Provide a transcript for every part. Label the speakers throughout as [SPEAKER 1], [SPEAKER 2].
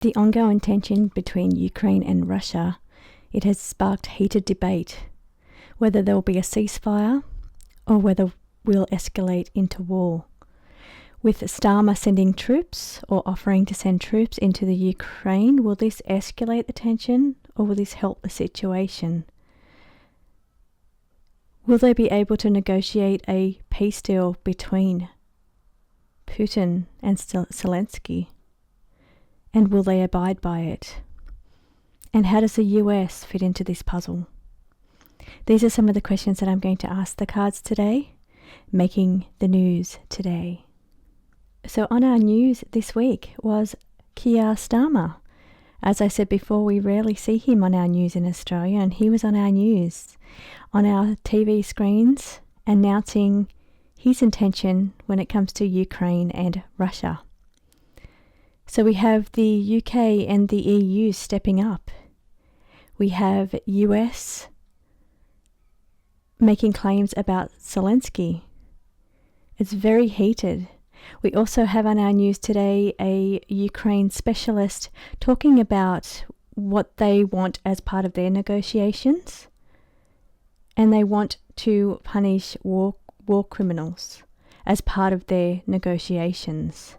[SPEAKER 1] The ongoing tension between Ukraine and Russia, it has sparked heated debate whether there will be a ceasefire or whether we'll escalate into war. With Starmer sending troops or offering to send troops into the Ukraine, will this escalate the tension or will this help the situation? Will they be able to negotiate a peace deal between Putin and Zelensky? And will they abide by it? And how does the US fit into this puzzle? These are some of the questions that I'm going to ask the cards today, making the news today. So on our news this week was Keir Starmer. As I said before, we rarely see him on our news in Australia, and he was on our news, on our TV screens, announcing his intention when it comes to Ukraine and Russia. So we have the UK and the EU stepping up. We have US making claims about Zelensky. It's very heated. We also have on our news today a Ukraine specialist talking about what they want as part of their negotiations. And they want to punish war criminals as part of their negotiations.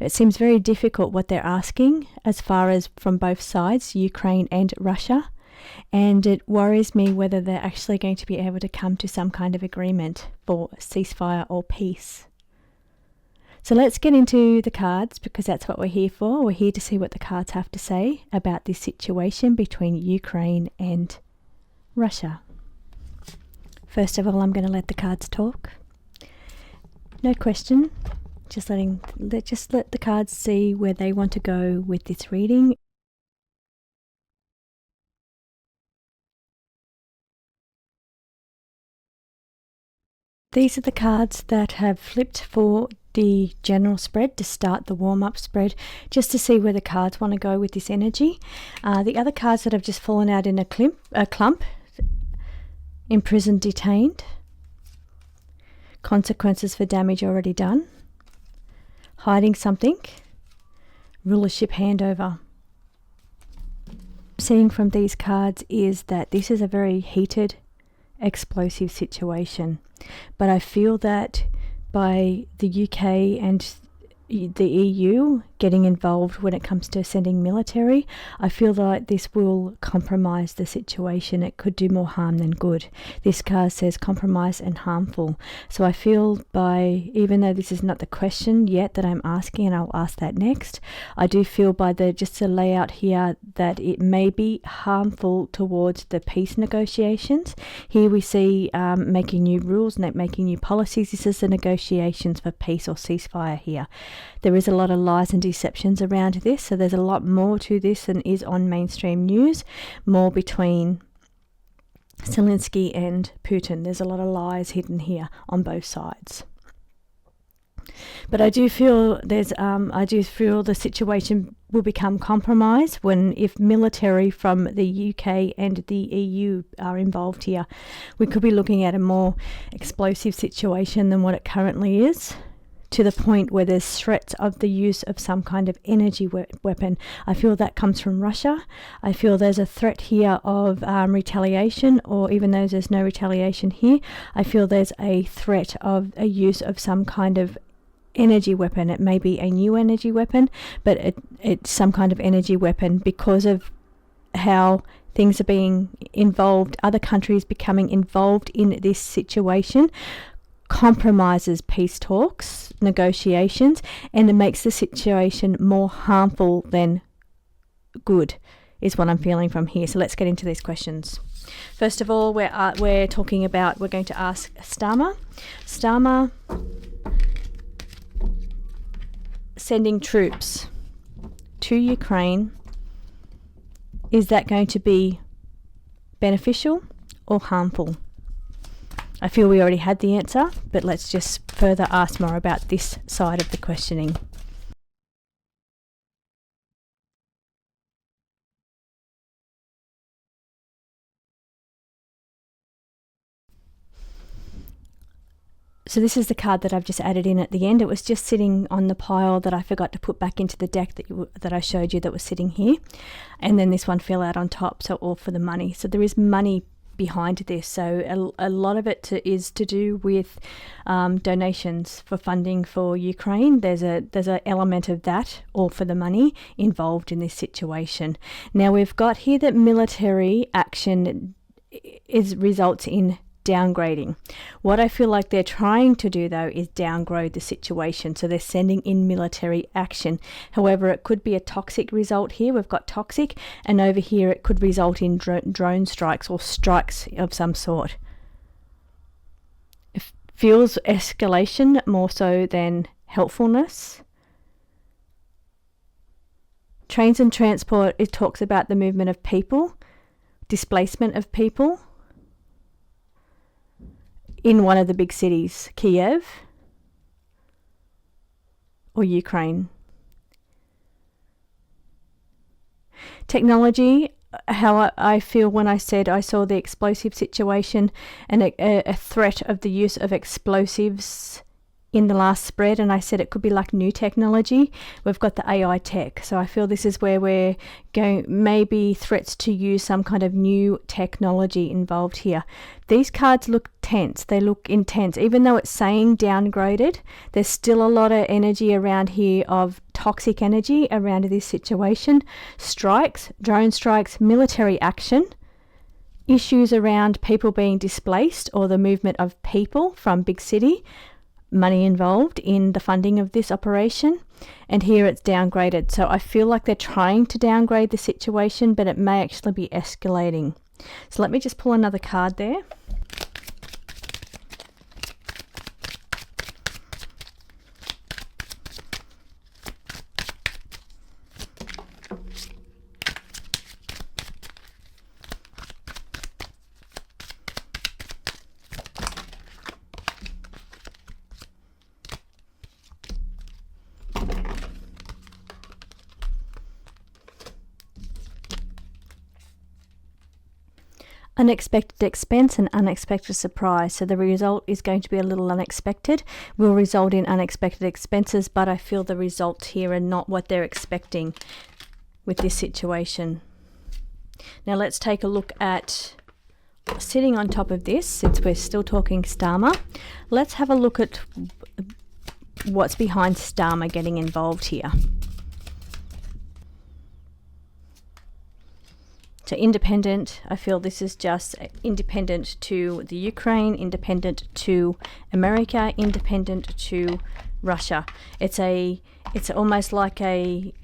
[SPEAKER 1] It seems very difficult what they're asking as far as from both sides, Ukraine and Russia, and it worries me whether they're actually going to be able to come to some kind of agreement for ceasefire or peace. So let's get into the cards, because that's what we're here for. We're here to see what the cards have to say about this situation between Ukraine and Russia. First of all, I'm going to let the cards talk. No question. Just let the cards see where they want to go with this reading. These are the cards that have flipped for the general spread to start the warm-up spread, just to see where the cards want to go with this energy. The other cards that have just fallen out in a clump, imprisoned, detained, consequences for damage already done, hiding something, rulership handover. Seeing from these cards is that this is a very heated, explosive situation. But I feel that by the UK and the EU getting involved when it comes to sending military, I feel like this will compromise the situation. It could do more harm than good. This card says compromise and harmful. So I feel even though this is not the question yet that I'm asking, and I'll ask that next, I do feel by just the layout here that it may be harmful towards the peace negotiations. Here we see making new rules, making new policies. This is the negotiations for peace or ceasefire here. There is a lot of lies and deceptions around this, so there's a lot more to this than is on mainstream news, more between Zelensky and Putin. There's a lot of lies hidden here on both sides. But I do feel the situation will become compromised if military from the UK and the EU are involved here. We could be looking at a more explosive situation than what it currently is, to the point where there's threats of the use of some kind of energy weapon. I feel that comes from Russia. I feel there's a threat here of retaliation, or even though there's no retaliation here, I feel there's a threat of a use of some kind of energy weapon. It may be a new energy weapon, but it's some kind of energy weapon because of how things are being involved, other countries becoming involved in this situation, compromises peace talks, negotiations, and it makes the situation more harmful than good, is what I'm feeling from here. So let's get into these questions. First of all, we're going to ask Starmer. Starmer sending troops to Ukraine, is that going to be beneficial or harmful? I feel we already had the answer, but let's just further ask more about this side of the questioning. So this is the card that I've just added in at the end. It was just sitting on the pile that I forgot to put back into the deck that I showed you that was sitting here. And then this one fell out on top, so all for the money. So there is money behind this. So a lot of it is to do with donations for funding for Ukraine. There's an element of that, all for the money, involved in this situation. Now we've got here that military action results in downgrading. What I feel like they're trying to do though is downgrade the situation, so they're sending in military action. However, it could be a toxic result here. We've got toxic, and over here it could result in drone strikes or strikes of some sort. It feels escalation more so than helpfulness. Trains and transport, it talks about the movement of people, displacement of people in one of the big cities, Kiev or Ukraine. Technology, how I feel when I said I saw the explosive situation and a threat of the use of explosives in the last spread, and I said it could be like new technology. We've got the AI tech, so I feel this is where we're going, maybe threats to use some kind of new technology involved here. These cards look tense, they look intense. Even though it's saying downgraded, there's still a lot of energy around here of toxic energy around this situation. Strikes, drone strikes, military action, issues around people being displaced or the movement of people from big city, money involved in the funding of this operation, and here it's downgraded. So I feel like they're trying to downgrade the situation, but it may actually be escalating. So let me just pull another card there. Unexpected expense and unexpected surprise. So the result is going to be a little unexpected, will result in unexpected expenses, but I feel the results here are not what they're expecting with this situation. Now let's take a look at sitting on top of this, since we're still talking Starmer. Let's have a look at what's behind Starmer getting involved here. So independent, I feel this is just independent to the Ukraine, independent to America, independent to Russia. It's almost like a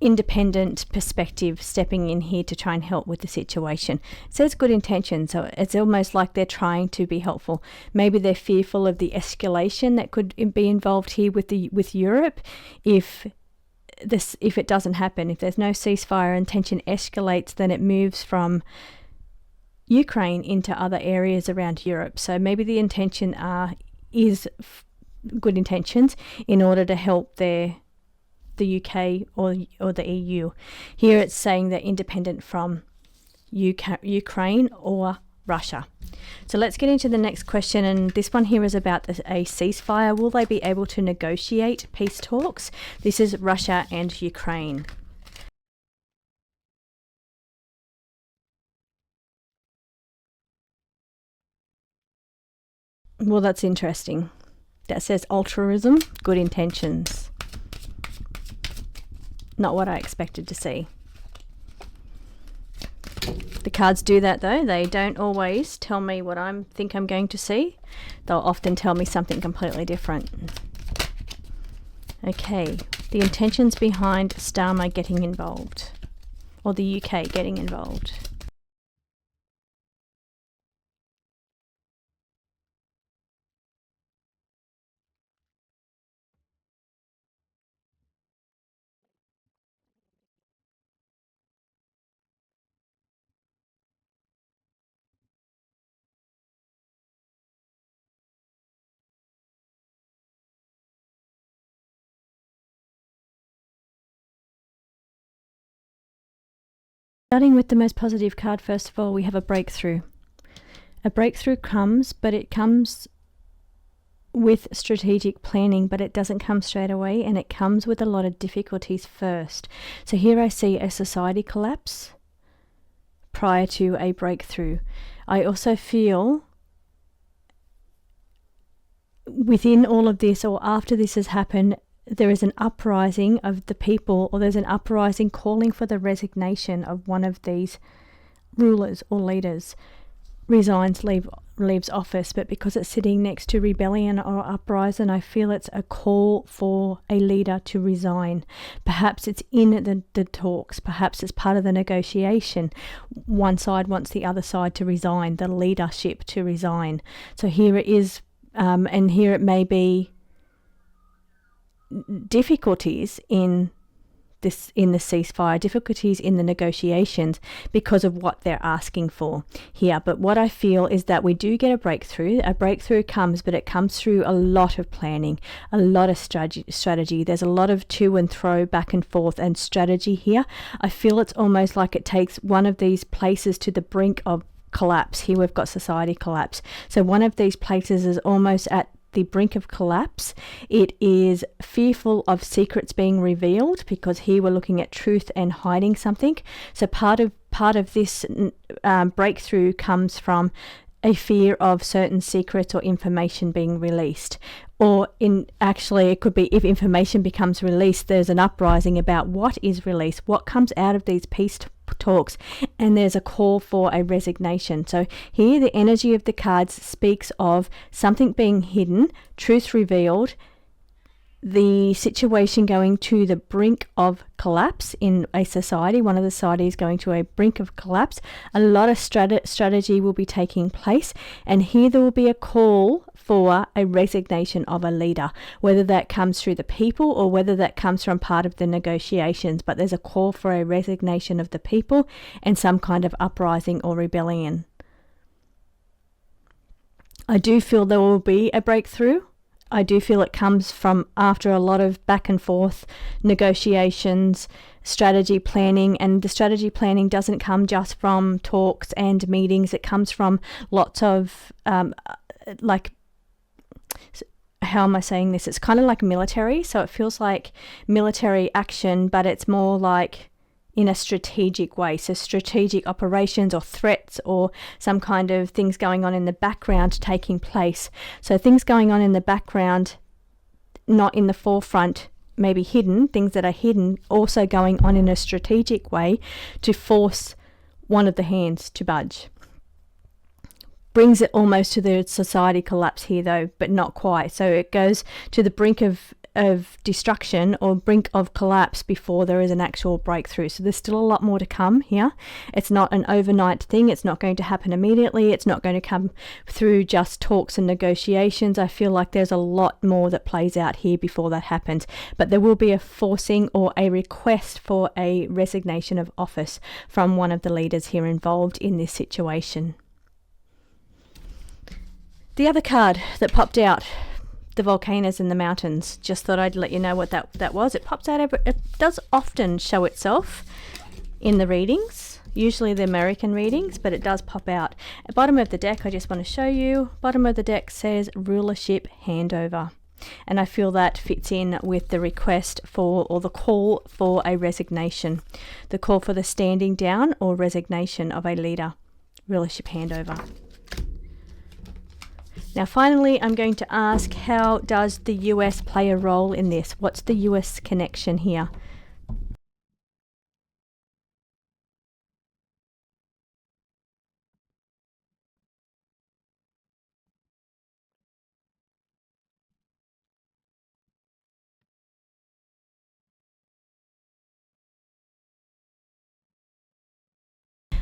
[SPEAKER 1] independent perspective stepping in here to try and help with the situation. It says good intention, so it's almost like they're trying to be helpful. Maybe they're fearful of the escalation that could be involved here with Europe if it doesn't happen. If there's no ceasefire and tension escalates, then it moves from Ukraine into other areas around Europe. So maybe the intention is good intentions in order to help the UK or the EU. Here it's saying they're independent from Ukraine or Russia. So let's get into the next question, and this one here is about a ceasefire. Will they be able to negotiate peace talks? This is Russia and Ukraine. Well, that's interesting. That says altruism, good intentions. Not what I expected to see. The cards do that though. They don't always tell me what I think I'm going to see. They'll often tell me something completely different. Okay, the intentions behind Starmer getting involved, or the UK getting involved. Starting with the most positive card, first of all, we have a breakthrough. A breakthrough comes, but it comes with strategic planning, but it doesn't come straight away, and it comes with a lot of difficulties first. So here I see a society collapse prior to a breakthrough. I also feel within all of this, or after this has happened, there is an uprising of the people, or there's an uprising calling for the resignation of one of these rulers or leaders. Resigns, leaves office, but because it's sitting next to rebellion or uprising, I feel it's a call for a leader to resign. Perhaps it's in the talks, perhaps it's part of the negotiation. One side wants the other side to resign, the leadership to resign. So here it is, and here it may be difficulties in the ceasefire, difficulties in the negotiations because of what they're asking for here. But what I feel is that we do get a breakthrough. A breakthrough comes, but it comes through a lot of planning, a lot of strategy. There's a lot of to and fro, back and forth, and strategy here. I feel it's almost like it takes one of these places to the brink of collapse. Here we've got society collapse. So one of these places is almost at the brink of collapse. It is fearful of secrets being revealed, because here we're looking at truth and hiding something. So part of this breakthrough comes from a fear of certain secrets or information being released. Or it could be, if information becomes released, there's an uprising about what is released, what comes out of these peace talks, and there's a call for a resignation. So here the energy of the cards speaks of something being hidden, truth revealed, the situation going to the brink of collapse in a society. One of the societies going to a brink of collapse. A lot of strategy will be taking place, and here there will be a call for a resignation of a leader, whether that comes through the people or whether that comes from part of the negotiations. But there's a call for a resignation of the people and some kind of uprising or rebellion. I do feel there will be a breakthrough. I do feel it comes from after a lot of back and forth negotiations, strategy planning, and the strategy planning doesn't come just from talks and meetings. It comes from lots of how am I saying this? It's kind of like military. So it feels like military action, but it's more like in a strategic way. So strategic operations or threats or some kind of things going on in the background taking place. So things going on in the background, not in the forefront, maybe hidden, things that are hidden, also going on in a strategic way to force one of the hands to budge. Brings it almost to the society collapse here though, but not quite. So it goes to the brink of destruction or brink of collapse before there is an actual breakthrough. So there's still a lot more to come here. It's not an overnight thing. It's not going to happen immediately. It's not going to come through just talks and negotiations. I feel like there's a lot more that plays out here before that happens. But there will be a forcing or a request for a resignation of office from one of the leaders here involved in this situation. The other card that popped out, the volcanoes in the mountains. Just thought I'd let you know what that was. It pops out it does often show itself in the readings, usually the American readings, but it does pop out. At the bottom of the deck, I just want to show you, bottom of the deck says rulership handover. And I feel that fits in with the request for, or the call for a resignation. The call for the standing down or resignation of a leader. Rulership handover. Now finally, I'm going to ask, how does the US play a role in this? What's the US connection here?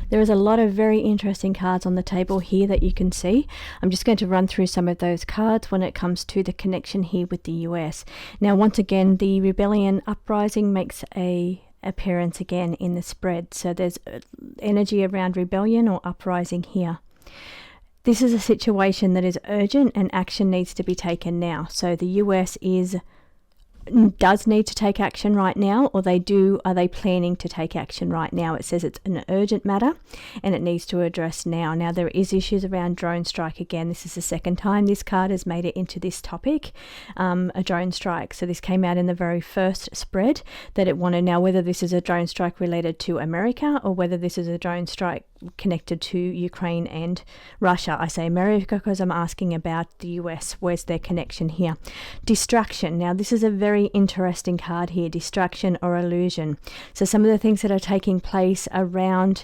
[SPEAKER 1] There is a lot of very interesting cards on the table here that you can see. I'm just going to run through some of those cards when it comes to the connection here with the US. Now, once again, the rebellion uprising makes a appearance again in the spread. So there's energy around rebellion or uprising here. This is a situation that is urgent and action needs to be taken now. So the US is does need to take action right now, or are they planning to take action right now? It says it's an urgent matter and it needs to address now. Now there is issues around drone strike again. This is the second time this card has made it into this topic, a drone strike. So this came out in the very first spread that it wanted. Now whether this is a drone strike related to America or whether this is a drone strike connected to Ukraine and Russia. I say America because I'm asking about the US. Where's their connection here? Distraction. Now this is a very interesting card here, distraction or illusion. So some of the things that are taking place around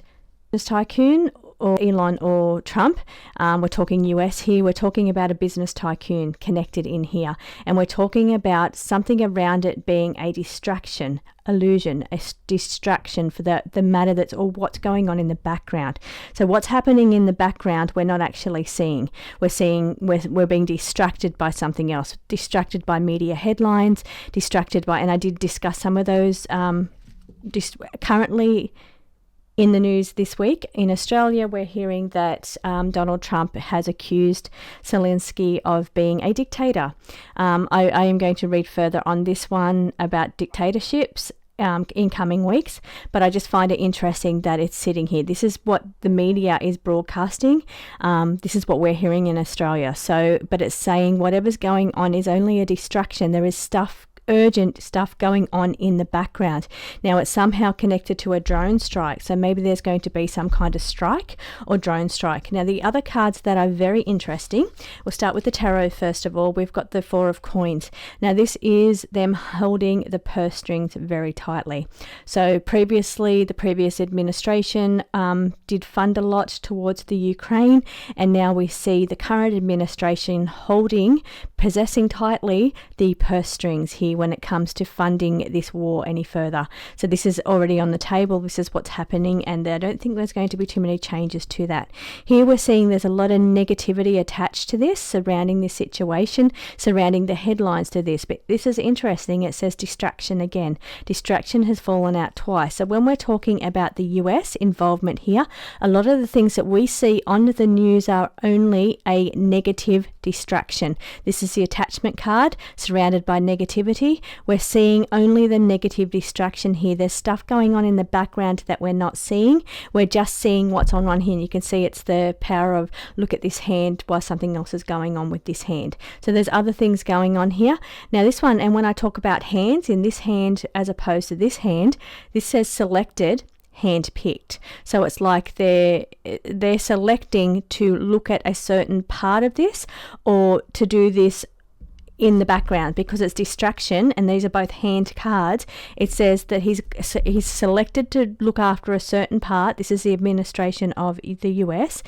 [SPEAKER 1] this tycoon or Elon or Trump, we're talking US here, we're talking about a business tycoon connected in here, and we're talking about something around it being a distraction, illusion, a distraction for the matter that's, or what's going on in the background. So what's happening in the background we're not actually seeing. We're being distracted by something else, distracted by media headlines, distracted by, and I did discuss some of those currently in the news this week. In Australia, we're hearing that Donald Trump has accused Zelensky of being a dictator. I am going to read further on this one about dictatorships in coming weeks, but I just find it interesting that it's sitting here. This is what the media is broadcasting. This is what we're hearing in Australia. So, but it's saying whatever's going on is only a distraction. There is urgent stuff going on in the background. Now it's somehow connected to a drone strike, so maybe there's going to be some kind of strike or drone strike. Now the other cards that are very interesting, we'll start with the tarot first of all. We've got the Four of Coins. Now this is them holding the purse strings very tightly. So previously the previous administration did fund a lot towards the Ukraine, and now we see the current administration possessing tightly the purse strings here when it comes to funding this war any further. So this is already on the table. This is what's happening, and I don't think there's going to be too many changes to that. Here we're seeing there's a lot of negativity attached to this, surrounding this situation, surrounding the headlines to this. But this is interesting. It says distraction again. Distraction has fallen out twice. So when we're talking about the US involvement here, a lot of the things that we see on the news are only a negative distraction. This is the attachment card surrounded by negativity. We're seeing only the negative distraction here. There's stuff going on in the background that we're not seeing. We're just seeing what's on here. And you can see it's the power of look at this hand while something else is going on with this hand. So there's other things going on here. Now this one, and when I talk about hands, in this hand as opposed to this hand, this says selected, hand-picked. So it's like they're selecting to look at a certain part of this or to do this in the background because it's distraction, and these are both hand cards. It says that he's selected to look after a certain part. This is the administration of the US,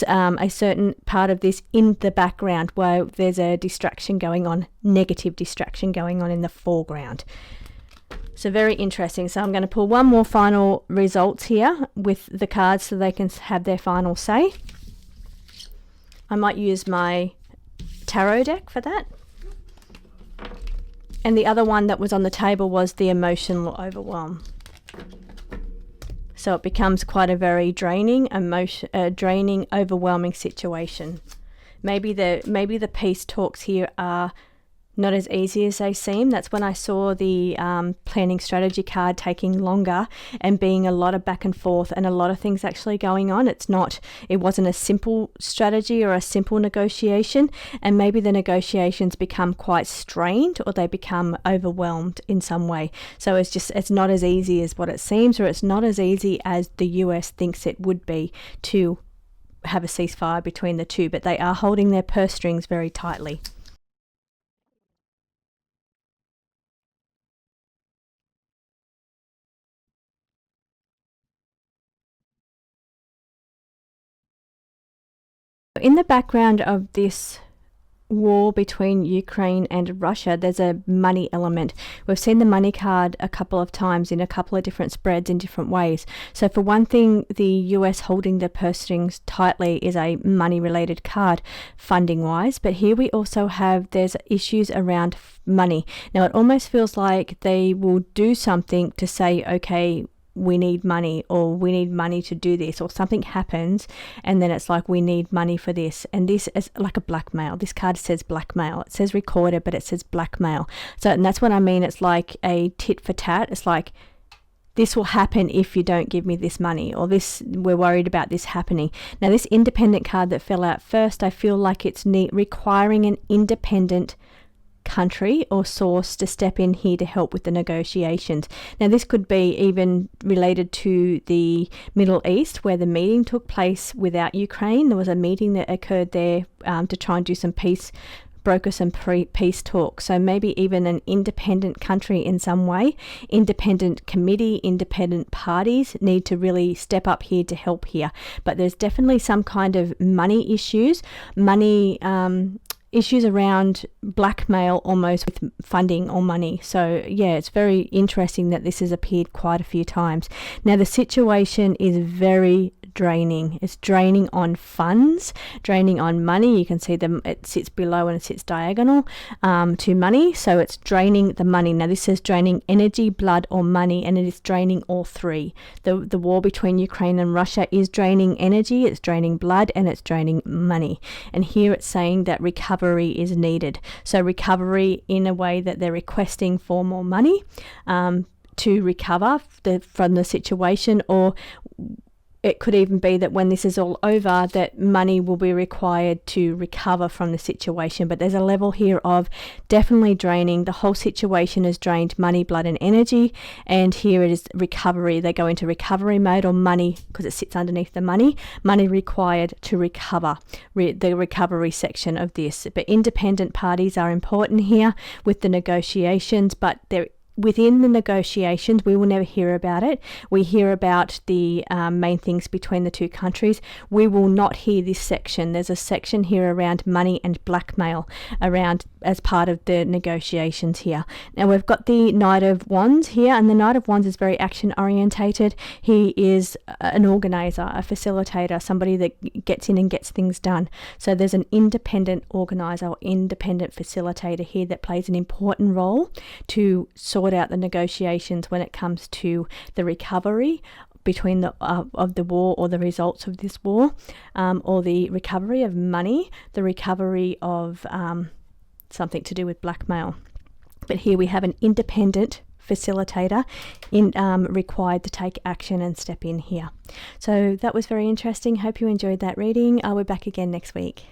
[SPEAKER 1] a certain part of this in the background where there's a distraction going on, negative distraction going on in the foreground. So very interesting. So I'm going to pull one more final results here with the cards so they can have their final say. I might use my tarot deck for that. And the other one that was on the table was the emotional overwhelm. So it becomes quite a very draining, overwhelming situation. Maybe the peace talks here are not as easy as they seem. That's when I saw the planning strategy card taking longer and being a lot of back and forth and a lot of things actually going on. It wasn't a simple strategy or a simple negotiation, and maybe the negotiations become quite strained or they become overwhelmed in some way. So it's not as easy as what it seems, or it's not as easy as the US thinks it would be to have a ceasefire between the two, but they are holding their purse strings very tightly. In the background of this war between Ukraine and Russia, there's a money element. We've seen the money card a couple of times in a couple of different spreads in different ways. So for one thing, the US holding the purse strings tightly is a money related card funding wise, but here we also have there's issues around money. Now it almost feels like they will do something to say, okay, we need money, or we need money to do this, or something happens and then it's like we need money for this, and this is like a blackmail. This card says blackmail. It says recorded, but it says blackmail. So, and that's what I mean. It's like a tit for tat. It's like, this will happen if you don't give me this money, or this, we're worried about this happening. Now, this independent card that fell out first, I feel like it's requiring an independent country or source to step in here to help with the negotiations. Now, this could be even related to the Middle East, where the meeting took place without Ukraine. There was a meeting that occurred there to try and do some peace, broker some peace talk. So maybe even an independent country in some way, independent committee, independent parties need to really step up here to help here. But there's definitely some kind of money issues, issues around blackmail, almost with funding or money. So yeah, it's very interesting that this has appeared quite a few times. Now, the situation is very draining. It's draining on funds, draining on money. You can see them, it sits below and it sits diagonal to money. So it's draining the money. Now, this says draining energy, blood, or money, and it is draining all three. The war between Ukraine and Russia is draining energy, it's draining blood, and it's draining money. And here it's saying that recovery is needed. So recovery in a way that they're requesting for more money to recover from the situation, or it could even be that when this is all over, that money will be required to recover from the situation. But there's a level here of definitely draining. The whole situation has drained money, blood, and energy. And here it is recovery. They go into recovery mode, or money, because it sits underneath the money required to recover, the recovery section of this. But independent parties are important here with the negotiations, but they're within the negotiations, we will never hear about it. We hear about the main things between the two countries. We will not hear this section. There's a section here around money and blackmail around as part of the negotiations here. Now, we've got the Knight of Wands here, and the Knight of Wands is very action orientated. He is an organizer, a facilitator, somebody that gets in and gets things done. So there's an independent organizer or independent facilitator here that plays an important role to sort out the negotiations when it comes to the recovery between of the war, or the results of this war, or the recovery of money, the recovery of something to do with blackmail. But here we have an independent facilitator required to take action and step in here. So that was very interesting. Hope you enjoyed that reading. I'll be back again next week.